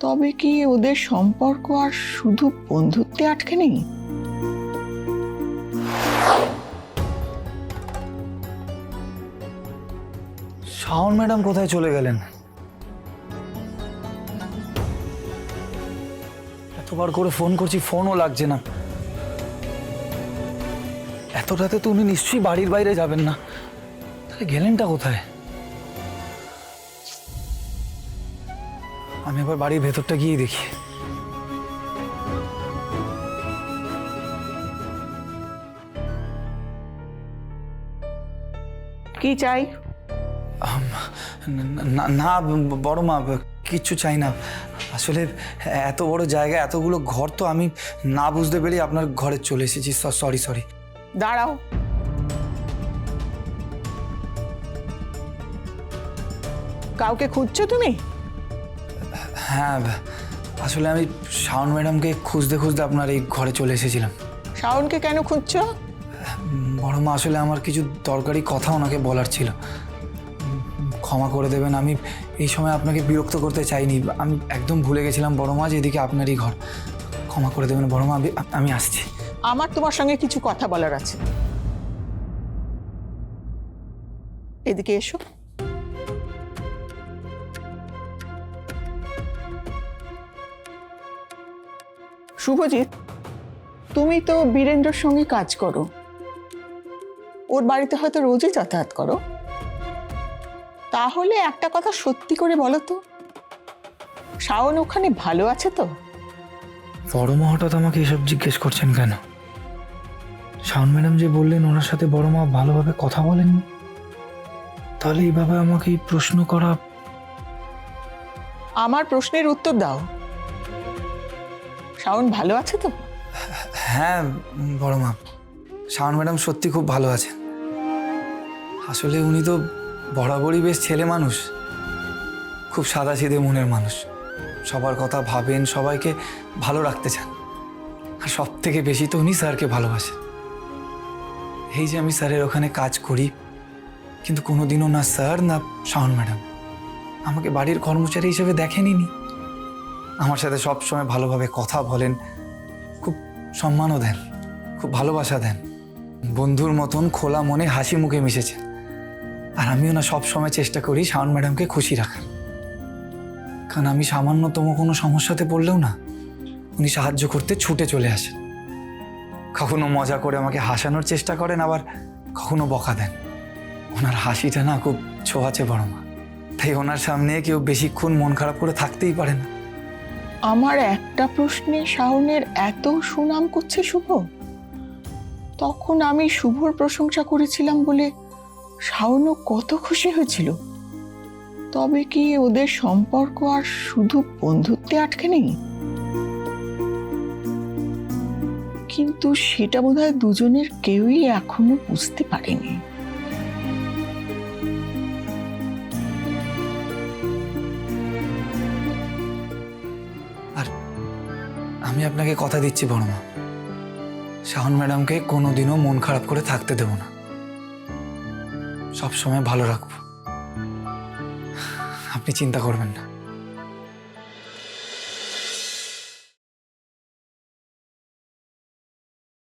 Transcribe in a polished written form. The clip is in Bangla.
তবে কি ওদের সম্পর্ক আর শুধু বন্ধুত্বে আটকে নেই? শাওন ম্যাডাম কোথায় চলে গেলেন? এতবার করে ফোন করছি, ফোনও লাগছে না। এত রাতে তো উনি নিশ্চয়ই বাড়ির বাইরে যাবেন না, তাহলে গেলেনটা কোথায়? আমি এবার বাড়ির ভেতরটা গিয়ে দেখি। কি চাই? না না বড় মা, কিচ্ছু চাই না। আসলে এত বড় জায়গা, এতগুলো ঘর তো আমি না বুঝতে পেরে আপনার ঘরে চলে এসেছি। সরি। দাঁড়াও, কাউকে খুঁজছো তুমি? হ্যাঁ, আসলে আমি শাওন ম্যাডামকে খুঁজতে খুঁজতে আপনার এই ঘরে চলে এসেছিলাম। শাওনকে কেন খুঁজছো? বড় মা, আসলে আমার কিছু দরকারি কথা ওনাকে বলার ছিল। ক্ষমা করে দেবেন, আমি এই সময় আপনাকে বিরক্ত করতে চাইনি। আমি একদম ভুলে গেছিলাম বড় মা যে এদিকে আপনারই ঘর। ক্ষমা করে দেবেন বড় মা, আমি আসছি। আমার তোমার সঙ্গে কিছু কথা বলার আছে। এদিকে এসো। শুভজিৎ, তুমি তো বীরেন্দ্রর সঙ্গে কাজ করো, ওর বাড়িতে হয়তো রোজই যাতায়াত করো। তাহলে একটা কথা সত্যি করে বলো তো, শাওন ওখানে ভালো আছে তো? বড় মা হঠাৎ আমাকে এসব জিজ্ঞেস করছেন কেন? শাওন ম্যাডাম যে বললেন ওনার সাথে বড় মা ভালোভাবে কথা বলেননি, তাহলে এইভাবে আমাকে এই প্রশ্ন করা। আমার প্রশ্নের উত্তর দাও, শাওন ভালো আছে তো? হ্যাঁ বড় মা, শাওন ম্যাডাম সত্যি খুব ভালো আছেন। আসলে উনি তো বরাবরই বেশ ছেলে মানুষ, খুব সাদাসিধে মনের মানুষ। সবার কথা ভাবেন, সবাইকে ভালো রাখতে চান। আর সব থেকে বেশি তো উনি স্যারকে ভালোবাসেন। এই যে আমি স্যারের ওখানে কাজ করি, কিন্তু কোনোদিনও না স্যার না শাওন ম্যাডাম আমাকে বাড়ির কর্মচারী হিসেবে দেখেনি। আমার সাথে সবসময় ভালোভাবে কথা বলেন, খুব সম্মানও দেন, খুব ভালোবাসা দেন। বন্ধুর মতন খোলা মনে হাসি মুখে মিশেছেন। আর আমিও না সবসময় চেষ্টা করি শাওন ম্যাডামকে খুশি রাখার। কারণ আমি সামান্যতম কোনো সমস্যাতে পড়লেও না উনি সাহায্য করতে ছুটে চলে আসেন। কখনো মজা করে আমাকে হাসানোর চেষ্টা করেন, আবার কখনো বকা দেন। ওনার হাসিটা না খুব ছোঁয়াচে বড় মা, তাই ওনার সামনে কেউ বেশিক্ষণ মন খারাপ করে থাকতেই পারে না। আমার একটা প্রশ্নে শাওনের এত সুনাম করছে শুভ। তখন আমি শুভর প্রশংসা করেছিলাম বলে শাওনও কত খুশি হয়েছিল। তবে কি ওদের সম্পর্ক আর শুধু বন্ধুত্বে আটকে নেই? কিন্তু সেটা বোধহয় দুজনের কেউই এখনো বুঝতে পারেনি। আর আমি আপনাকে কথা দিচ্ছি বড় মা, শাওন ম্যাডামকে কোনোদিনও মন খারাপ করে থাকতে দেব না, সব সময় ভালো রাখবো। আপনি চিন্তা করবেন না।